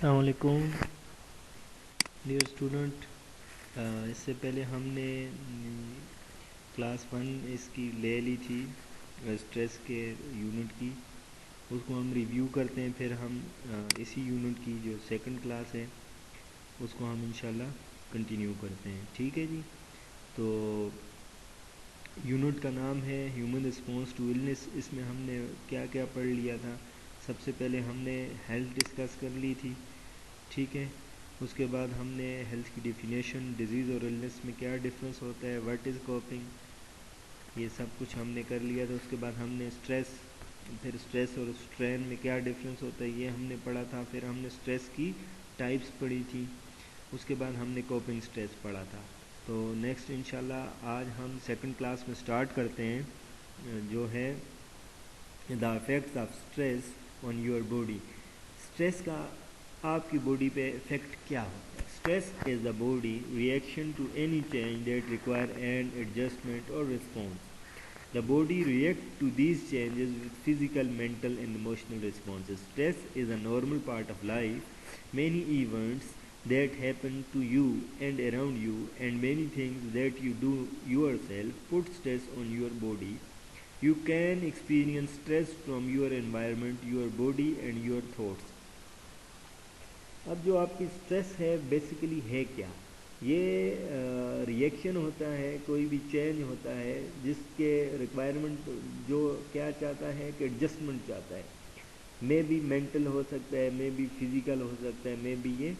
السلام علیکم dear student. اس سے پہلے ہم نے کلاس 1 اس کی لے لی تھی اسٹریس کے یونٹ کی. اس کو ہم ریویو کرتے ہیں, پھر ہم اسی یونٹ کی جو سیکنڈ کلاس ہے اس کو ہم انشاءاللہ کنٹینیو کرتے ہیں. ٹھیک ہے جی. تو یونٹ کا نام ہے ہیومن رسپانس ٹو النس. اس میں ہم نے کیا کیا پڑھ لیا تھا. سب سے پہلے ہم نے ہیلتھ ڈسکس کر لی تھی. ٹھیک ہے. اس کے بعد ہم نے ہیلتھ کی ڈیفینیشن, ڈیزیز اور النس میں کیا ڈفرینس ہوتا ہے, واٹ از کوپنگ, یہ سب کچھ ہم نے کر لیا تھا. اس کے بعد ہم نے اسٹریس, پھر اسٹریس اور اسٹرین میں کیا ڈفرینس ہوتا ہے یہ ہم نے پڑھا تھا. پھر ہم نے اسٹریس کی ٹائپس پڑھی تھی. اس کے بعد ہم نے کوپنگ اسٹریس پڑھا تھا. تو نیکسٹ انشاءاللہ آج ہم سیکنڈ کلاس میں سٹارٹ کرتے ہیں, جو ہے the effects of stress on your body. Stress کا آپ کی باڈی پہ افیکٹ کیا ہوتا ہے. Stress is the body reaction to any change that require an adjustment اور response. The body reacts to these changes with physical, mental and emotional responses. Stress is a normal part of life. Many events that happen to you and around you and many things that you do yourself put stress on your body. You can experience stress from your environment, your body and your thoughts. اب جو آپ کی stress ہے basically ہے کیا. یہ reaction ہوتا ہے, کوئی بھی چینج ہوتا ہے جس کے ریکوائرمنٹ جو کیا چاہتا ہے کہ ایڈجسٹمنٹ چاہتا ہے. مے بی مینٹل ہو سکتا ہے, مے بی فزیکل ہو سکتا ہے, مے بی یہ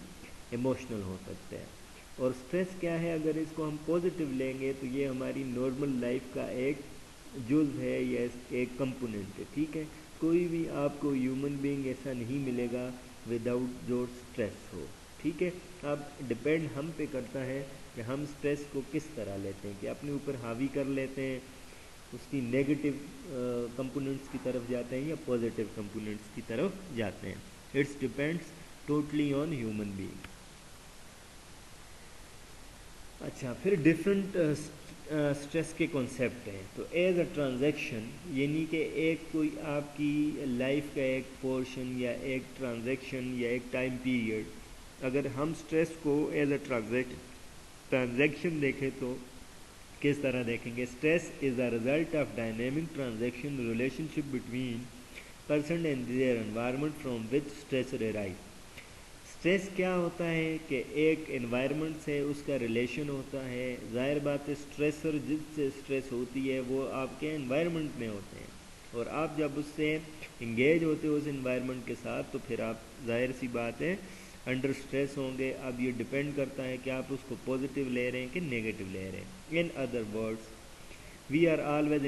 ایموشنل ہو سکتا ہے. اور اسٹریس کیا ہے, اگر اس کو ہم پازیٹیو لیں گے تو یہ ہماری نارمل لائف کا ایک جز ہے یا ایک کمپوننٹ ہے. ٹھیک ہے. کوئی بھی آپ کو ہیومن بینگ ایسا نہیں ملے گا وداؤٹ جو اسٹریس ہو. ٹھیک ہے. اب ڈپینڈ ہم پہ کرتا ہے کہ ہم اسٹریس کو کس طرح لیتے ہیں, کہ اپنے اوپر حاوی کر لیتے ہیں, اس کی نیگیٹو کمپوننٹس کی طرف جاتے ہیں یا پازیٹیو کمپوننٹس کی طرف جاتے ہیں. It's depends totally on human being. اچھا, پھر ڈفرینٹ اسٹریس کے کنسیپٹ ہیں. تو ایز اے ٹرانزیکشن, یعنی کہ ایک کوئی آپ کی لائف کا ایک پورشن یا ایک ٹرانزیکشن یا ایک ٹائم پیریڈ, اگر ہم اسٹریس کو ایز اے ٹرانزیکشن دیکھیں تو کس طرح دیکھیں گے. Stress is a result of dynamic transaction relationship between person and their environment from which stress arise. Stress کیا ہوتا ہے کہ ایک انوائرمنٹ سے اس کا ریلیشن ہوتا ہے. ظاہر بات ہے اسٹریسر جس سے اسٹریس ہوتی ہے وہ آپ کے انوائرمنٹ میں ہوتے ہیں, اور آپ جب اس سے انگیج ہوتے ہو اس انوائرمنٹ کے ساتھ تو پھر آپ ظاہر سی بات ہے انڈر اسٹریس ہوں گے. اب یہ ڈپینڈ کرتا ہے کہ آپ اس کو پازیٹیو لے رہے ہیں کہ نیگیٹو لے رہے ہیں. In other words, we are always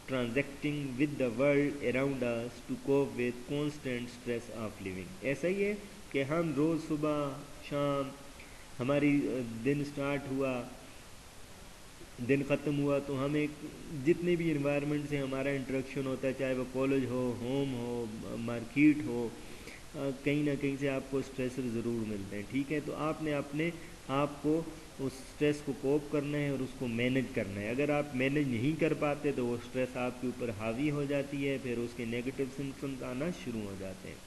transacting with the world around us to cope with constant stress of living. ایسا ہی ہے کہ ہم روز صبح شام ہماری دن سٹارٹ ہوا, دن ختم ہوا تو ہم ایک جتنے بھی انوائرمنٹ سے ہمارا انٹریکشن ہوتا ہے, چاہے وہ کالج ہو, ہوم ہو, مارکیٹ ہو, کہیں نہ کہیں سے آپ کو اسٹریسر ضرور ملتے ہیں. ٹھیک ہے. تو آپ نے اپنے آپ کو اس اسٹریس کو کوپ کرنا ہے اور اس کو مینیج کرنا ہے. اگر آپ مینیج نہیں کر پاتے تو وہ اسٹریس آپ کے اوپر حاوی ہو جاتی ہے, پھر اس کے نیگیٹو سمپٹمز آنا شروع ہو جاتے ہیں.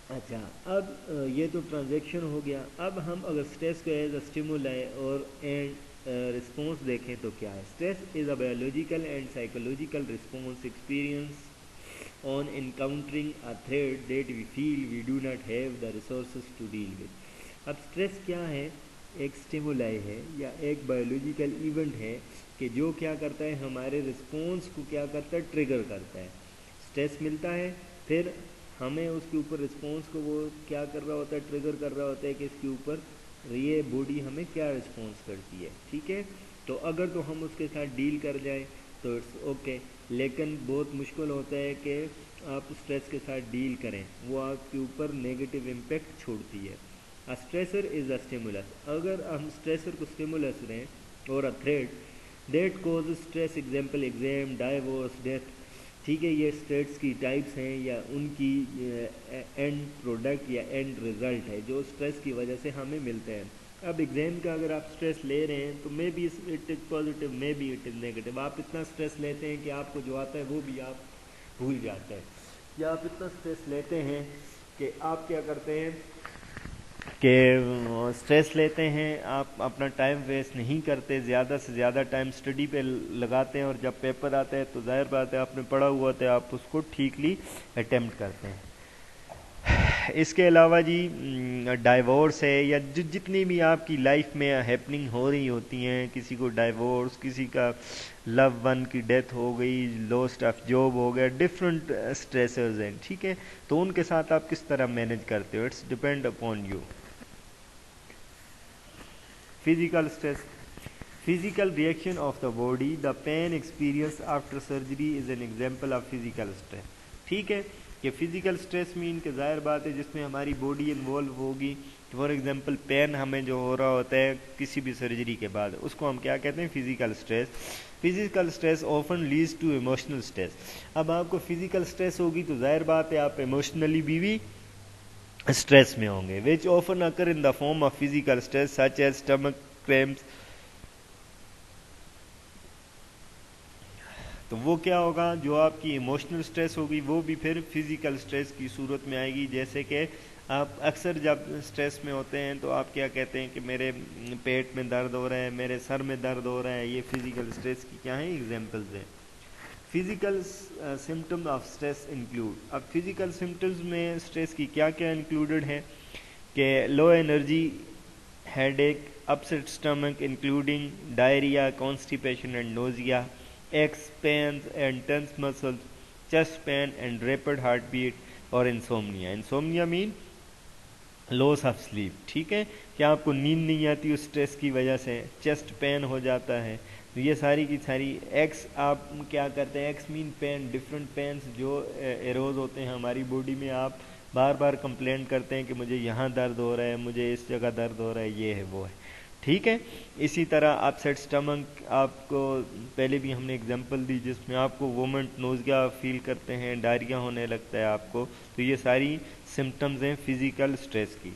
اچھا, اب یہ تو ٹرانزیکشن ہو گیا. اب ہم اگر اسٹریس کو ایز اے اسٹیمولائی اور اینڈ رسپانس دیکھیں تو کیا ہے. Stress is a biological and psychological response experience on encountering a threat that we feel we do not have the resources to deal with. اب اسٹریس کیا ہے, ایک اسٹیمولائی ہے یا ایک بایولوجیکل ایونٹ ہے کہ جو کیا کرتا ہے ہمارے رسپانس کو کیا کرتا ہے, ٹریگر کرتا ہے. اسٹریس ملتا ہے, پھر ہمیں اس کے اوپر رسپانس کو وہ کیا کر رہا ہوتا ہے, ٹریگر کر رہا ہوتا ہے کہ اس کے اوپر یہ باڈی ہمیں کیا رسپانس کرتی ہے. ٹھیک ہے. تو اگر تو ہم اس کے ساتھ ڈیل کر جائیں تو اٹس اوکے, لیکن بہت مشکل ہوتا ہے کہ آپ اسٹریس کے ساتھ ڈیل کریں, وہ آپ کے اوپر نیگیٹو امپیکٹ چھوڑتی ہے. Stressor is a stimulus. اگر ہم اسٹریسر کو اسٹیمولس رہیں اور a threat that cause stress, example exam, divorce, death. ٹھیک ہے. یہ اسٹریس کی ٹائپس ہیں یا ان کی اینڈ پروڈکٹ یا اینڈ رزلٹ ہے جو اسٹریس کی وجہ سے ہمیں ملتے ہیں. اب ایگزام کا اگر آپ اسٹریس لے رہے ہیں تو maybe it is positive, maybe it is negative. آپ اتنا اسٹریس لیتے ہیں کہ آپ کو جو آتا ہے وہ بھی آپ بھول جاتے ہیں, یا آپ اتنا اسٹریس لیتے ہیں کہ آپ کیا کرتے ہیں کہ سٹریس لیتے ہیں, آپ اپنا ٹائم ویسٹ نہیں کرتے, زیادہ سے زیادہ ٹائم اسٹڈی پہ لگاتے ہیں, اور جب پیپر آتا ہے تو ظاہر بات ہے آپ نے پڑھا ہوا ہوتا ہے, آپ اس کو ٹھیکلی اٹیمپٹ کرتے ہیں. اس کے علاوہ جی ڈائیورس ہے, یا جتنی بھی آپ کی لائف میں ہیپننگ ہو رہی ہوتی ہیں, کسی کو ڈائیورس, کسی کا لو ون کی ڈیتھ ہو گئی, لاسٹ آف جاب ہو گیا, ڈفرینٹ اسٹریسرز ہیں, ٹھیک ہے, تو ان کے ساتھ آپ کس طرح مینیج کرتے ہو, it's depend upon you. Physical stress. Physical reaction of the body. The pain experienced after surgery is an example of physical stress. ٹھیک ہے, کہ فزیکل اسٹریس مین کہ ظاہر بات ہے جس میں ہماری باڈی انوالو ہوگی. فار ایگزامپل پین ہمیں جو ہو رہا ہوتا ہے کسی بھی سرجری کے بعد, اس کو ہم کیا کہتے ہیں, physical stress. Physical stress often leads to emotional stress. اب آپ کو فزیکل اسٹریس ہوگی تو ظاہر بات ہے آپ ایموشنلی بھی اسٹریس میں ہوں گے, which often occur in the form of physical stress such as stomach cramps. تو وہ کیا ہوگا, جو آپ کی ایموشنل اسٹریس ہوگی وہ بھی پھر فزیکل اسٹریس کی صورت میں آئے گی. جیسے کہ آپ اکثر جب اسٹریس میں ہوتے ہیں تو آپ کیا کہتے ہیں کہ میرے پیٹ میں درد ہو رہا ہے, میرے سر میں درد ہو رہا ہے, یہ فزیکل اسٹریس کی کیا ہیں, ایگزامپلز ہیں. Physical symptom of stress include. اب فزیکل سمٹمز میں اسٹریس کی کیا کیا انکلوڈڈ ہے, کہ low energy, headache, upset stomach including diarrhoea, constipation and nausea, aches pains and tense muscles, chest pain and rapid heartbeat, اور insomnia. انسومنیا main loss of sleep, ٹھیک ہے, کہ آپ کو نیند نہیں آتی اس اسٹریس کی وجہ سے, چیسٹ پین ہو جاتا ہے. تو یہ ساری کی ساری ایکس آپ کیا کرتے ہیں, ایکس مین پین, ڈفرینٹ پینس جو ایروز ہوتے ہیں ہماری باڈی میں, آپ بار بار کمپلین کرتے ہیں کہ مجھے یہاں درد ہو رہا ہے, مجھے اس جگہ درد ہو رہا ہے, یہ ہے وہ ہے, ٹھیک ہے. اسی طرح اپ سیٹ اسٹمک, آپ کو پہلے بھی ہم نے اگزامپل دی جس میں آپ کو وومنٹ, نوزیا فیل کرتے ہیں, ڈائریا ہونے لگتا ہے آپ کو, تو یہ ساری سمٹمز ہیں فزیکل اسٹریس کی.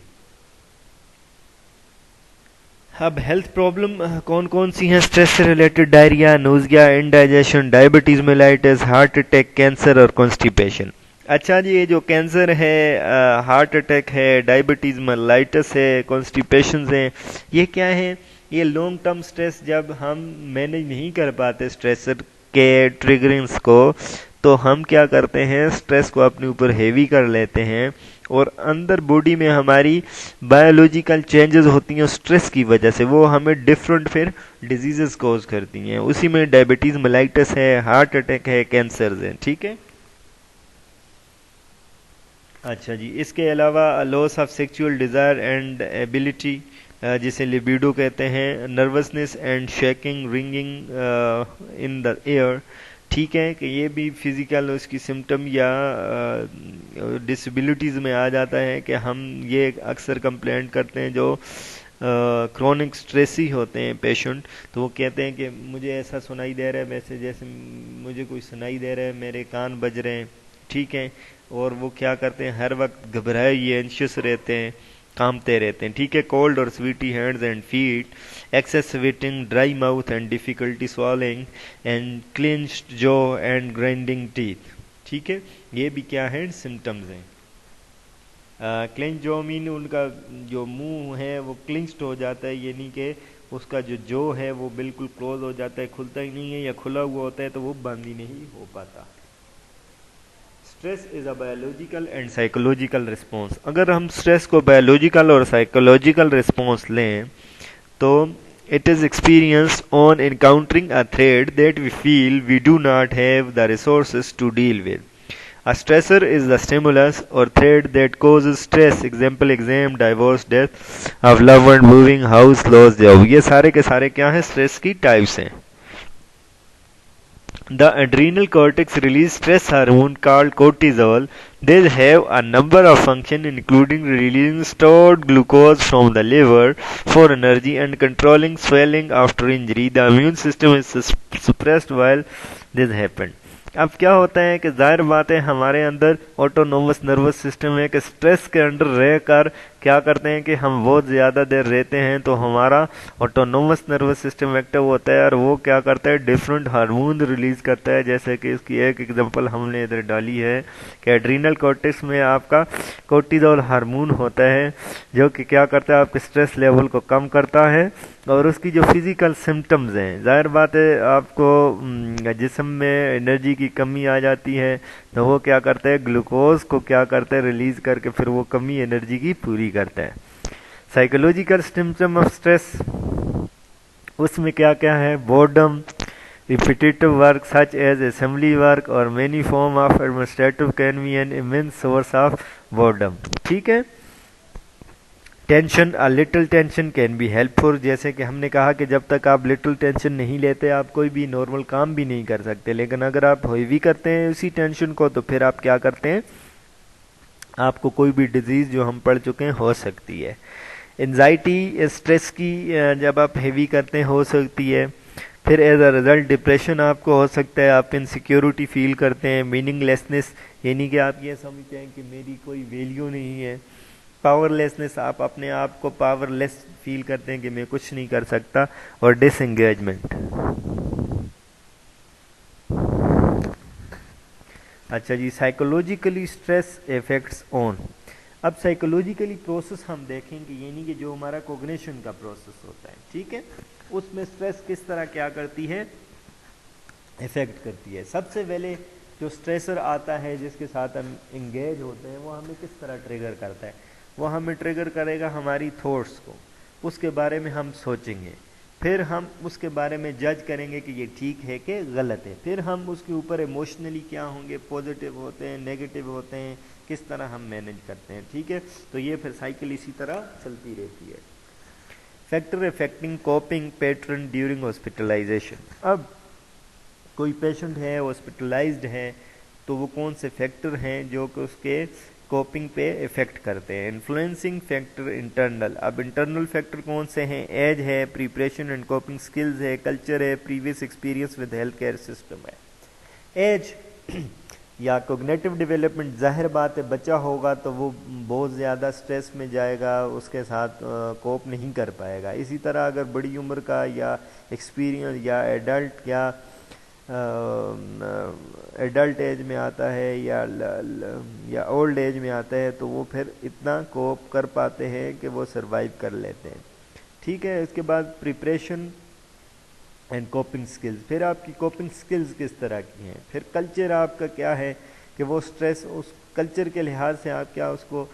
اب ہیلتھ پرابلم کون کون سی ہیں اسٹریس سے related, diarrhoea, نوزیا, indigestion, diabetes mellitus, heart attack, cancer اور کانسٹیپیشن. اچھا جی, یہ جو کینسر ہے, ہارٹ اٹیک ہے, ڈائبٹیز میلائٹس ہے, کانسٹیپیشنز ہیں, یہ کیا ہیں, یہ لانگ ٹرم اسٹریس. جب ہم مینیج نہیں کر پاتے اسٹریسر کے ٹریگرنگس کو, تو ہم کیا کرتے ہیں, اسٹریس کو اپنے اوپر ہیوی کر لیتے ہیں, اور اندر باڈی میں ہماری بایولوجیکل چینجز ہوتی ہیں اسٹریس کی وجہ سے, وہ ہمیں ڈفرینٹ پھر ڈیزیزز کوز کرتی ہیں. اسی میں ڈائبٹیز میلائٹس ہے, ہارٹ اٹیک ہے, کینسرز ہیں, ٹھیک ہے. اچھا جی, اس کے علاوہ loss of sexual desire and ability, جسے لیبیڈو کہتے ہیں, nervousness and shaking, ringing in the ear, ٹھیک ہے, کہ یہ بھی فزیکل اس کی سمٹم یا ڈسیبلٹیز میں آ جاتا ہے, کہ ہم یہ اکثر کمپلینٹ کرتے ہیں جو کرونک اسٹریسی ہوتے ہیں پیشنٹ, تو وہ کہتے ہیں کہ مجھے ایسا سنائی دے رہا ہے, ویسے جیسے مجھے کوئی سنائی دے رہا ہے, میرے کان بج رہے ہیں, ٹھیک ہے, اور وہ کیا کرتے ہیں, ہر وقت گھبرائے ہوئے, اینشیس رہتے ہیں, کامتے رہتے ہیں, ٹھیک ہے. کولڈ اور sweaty hands and feet, excess sweating, dry mouth and difficulty swallowing, and clenched jaw and grinding teeth, ٹھیک ہے, یہ بھی کیا ہیں, سمٹمز ہیں. کلینچ جو مین ان کا جو منہ ہے وہ کلینچڈ ہو جاتا ہے, یعنی کہ اس کا جو ہے وہ بالکل کلوز ہو جاتا ہے, کھلتا ہی نہیں ہے, یا کھلا ہوا ہوتا ہے تو وہ بند ہی نہیں ہو پاتا. Stress is a biological and psychological response. اگر ہم اسٹریس کو بایولوجیکل اور سائیکولوجیکل رسپانس لیں تو it is experienced on encountering a threat that we feel we do not have the resources to deal with. A stressor is the stimulus or threat that causes stress. Example, exam, divorce, death of loved one, moving house, loss, job. یہ سارے کے سارے کیا ہیں, stress کی types ہیں. The adrenal cortex release stress hormone called cortisol. They have a number of functions including releasing stored glucose from the liver for energy and controlling swelling after injury. The immune system is suppressed while this happens. اب کیا ہوتا ہے کہ ظاہر بات ہے ہمارے اندر autonomous nervous system ہے کہ سٹریس کے انڈر رہ کر کیا کرتے ہیں کہ ہم بہت زیادہ دیر رہتے ہیں تو ہمارا آٹونومس نروس سسٹم ایکٹیو ہوتا ہے اور وہ کیا کرتا ہے ڈفرنٹ ہارمون ریلیز کرتا ہے. جیسے کہ اس کی ایک ایگزامپل ہم نے ادھر ڈالی ہے کہ ایڈرینل کورٹیکس میں آپ کا کورٹیزول ہارمون ہوتا ہے جو کہ کیا کرتا ہے آپ کے اسٹریس لیول کو کم کرتا ہے. اور اس کی جو فزیکل سمٹمز ہیں ظاہر بات ہے آپ کو جسم میں انرجی کی کمی آ جاتی ہے تو وہ کیا کرتا ہے گلوکوز کو کیا کرتا ہے ریلیز کر کے پھر وہ کمی انرجی کی پوری کرتا ہے. سائیکولوجیکل سمٹم آف اسٹریس اس میں کیا کیا ہے boredom repetitive work such as assembly work or many form of administrative can be an immense source of boredom. ٹھیک ہے. Tension little tension can be helpful. جیسے کہ ہم نے کہا کہ جب تک آپ لٹل ٹینشن نہیں لیتے آپ کوئی بھی نارمل کام بھی نہیں کر سکتے, لیکن اگر آپ ہیوی کرتے ہیں اسی ٹینشن کو تو پھر آپ کیا کرتے ہیں آپ کو کوئی بھی ڈیزیز جو ہم پڑھ چکے ہیں ہو سکتی ہے. انزائٹی اسٹریس کی جب آپ ہیوی کرتے ہیں ہو سکتی ہے. پھر ایز اے ریزلٹ ڈپریشن آپ کو ہو سکتا ہے, آپ انسیکیورٹی فیل کرتے ہیں, میننگ لیسنس یعنی کہ آپ یہ سمجھتے ہیں کہ میری کوئی ویلیو نہیں ہے. پاور لیسنس آپ اپنے آپ کو پاور لیس فیل کرتے ہیں کہ میں کچھ نہیں کر سکتا. اور ڈس انگیجمنٹ. اچھا جی, سائیکولوجیکلی اسٹریس افیکٹس آن. اب سائیکولوجیکلی پروسیس ہم دیکھیں گے یعنی کہ جو ہمارا کوگنیشن کا پروسیس ہوتا ہے, ٹھیک ہے, اس میں اسٹریس کس طرح کیا کرتی ہے افیکٹ کرتی ہے. سب سے پہلے جو اسٹریسر آتا ہے جس کے ساتھ ہم انگیج ہوتے ہیں وہ ہمیں کس طرح ٹریگر کرتا ہے, وہ ہمیں ٹریگر کرے گا ہماری تھاٹس کو, اس کے بارے میں ہم سوچیں گے, پھر ہم اس کے بارے میں جج کریں گے کہ یہ ٹھیک ہے کہ غلط ہے, پھر ہم اس کے اوپر ایموشنلی کیا ہوں گے, پازیٹیو ہوتے ہیں نیگیٹو ہوتے ہیں, کس طرح ہم مینیج کرتے ہیں. ٹھیک ہے, تو یہ پھر سائیکل اسی طرح چلتی رہتی ہے. Factor affecting coping pattern during hospitalisation. اب کوئی پیشنٹ ہے ہاسپٹلائزڈ ہے تو وہ کون سے فیکٹر ہیں جو کہ اس کے کوپنگ پہ افیکٹ کرتے ہیں. Influencing factor internal. اب انٹرنل فیکٹر کون سے ہیں, ایج ہے, پریپریشن اینڈ کوپنگ سکلز ہے, کلچر ہے, previous experience with health care system ہے. ایج یا کوگنیٹو ڈیولپمنٹ, ظاہر بات ہے بچہ ہوگا تو وہ بہت زیادہ سٹریس میں جائے گا, اس کے ساتھ کوپ نہیں کر پائے گا. اسی طرح اگر بڑی عمر کا یا ایکسپیرینس یا ایڈلٹ یا ایڈلٹ ایج میں آتا ہے یا اولڈ ایج میں آتا ہے تو وہ پھر اتنا کوپ کر پاتے ہیں کہ وہ سروائیو کر لیتے ہیں. ٹھیک ہے, اس کے بعد پریپریشن اینڈ کوپنگ سکلز. پھر آپ کی کوپنگ سکلز کس طرح کی ہیں. پھر کلچر آپ کا کیا ہے کہ وہ سٹریس اس کلچر کے لحاظ سے آپ کیا اس کو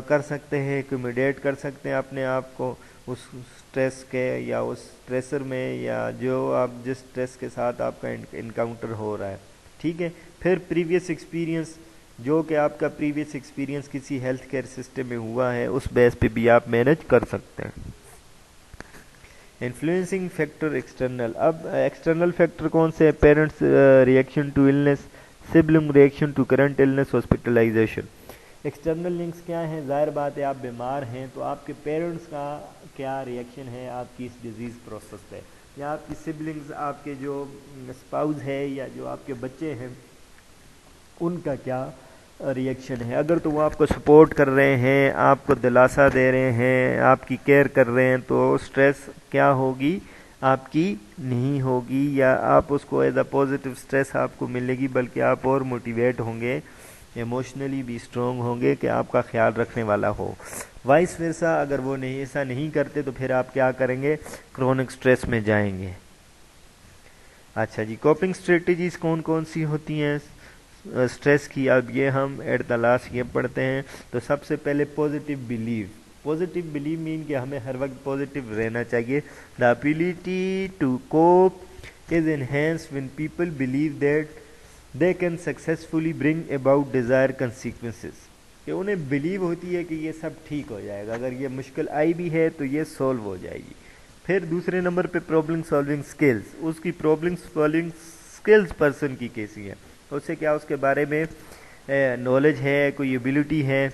کر سکتے ہیں, ایکوموڈیٹ کر سکتے ہیں اپنے آپ کو اس سٹریس کے یا اس سٹریسر میں یا جو آپ جس سٹریس کے ساتھ آپ کا انکاؤنٹر ہو رہا ہے. ٹھیک ہے, پھر پریویس ایکسپیرینس جو کہ آپ کا پریویس ایکسپیرینس کسی ہیلتھ کیئر سسٹم میں ہوا ہے اس بیس پہ بھی آپ مینیج کر سکتے ہیں. Influencing factor external. اب ایکسٹرنل فیکٹر کون سے ہیں, parents reaction to illness, sibling reaction to current illness, hospitalisation. External links کیا ہیں, ظاہر بات ہے آپ بیمار ہیں تو آپ کے پیرنٹس کا کیا ریئیکشن ہے آپ کی اس ڈیزیز پروسیس پہ, یا آپ کی سبلنگز آپ کے جو اسپاؤز ہے یا جو آپ کے بچے ہیں ان کا کیا ریئیکشن ہے. اگر تو وہ آپ کو سپورٹ کر رہے ہیں, آپ کو دلاسا دے رہے ہیں, آپ کی کیئر کر رہے ہیں تو سٹریس کیا ہوگی آپ کی نہیں ہوگی, یا آپ اس کو ایز اے پازیٹیو سٹریس آپ کو ملے گی, بلکہ آپ اور موٹیویٹ ہوں گے, ایموشنلی بھی اسٹرانگ ہوں گے کہ آپ کا خیال رکھنے والا ہو. وائس ورسا اگر وہ نہیں ایسا نہیں کرتے تو پھر آپ کیا کریں گے, کرونک سٹریس میں جائیں گے. اچھا جی, کوپنگ اسٹریٹجیز کون کون سی ہوتی ہیں اسٹریس کی. اب یہ ہم ایٹ دا لاسٹ یہ پڑھتے ہیں. تو سب سے پہلے positive believe. Positive believe mean کہ ہمیں ہر وقت پازیٹیو رہنا چاہیے. The ability to cope is enhanced when people believe that they can successfully bring about desired consequences. کہ انہیں بلیو ہوتی ہے کہ یہ سب ٹھیک ہو جائے گا, اگر یہ مشکل آئی بھی ہے تو یہ سولو ہو جائے گی. پھر دوسرے نمبر پہ پرابلم سالونگ سکلز. اس کی پرابلم سالونگ سکلز پرسن کی کیسی ہیں, اس سے کیا اس کے بارے میں نالج ہے, کوئی ایبلٹی ہے.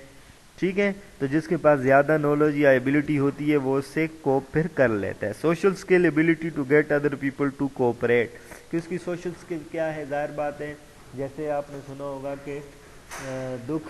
ٹھیک ہے, تو جس کے پاس زیادہ نالج یا ایبلٹی ہوتی ہے وہ اس سے کوپ پھر کر لیتا ہے. Social skill ability to get other people to cooperate. کہ اس کی سوشل اسکل کیا ہے, ظاہر بات ہے جیسے آپ نے سنا ہوگا کہ دکھ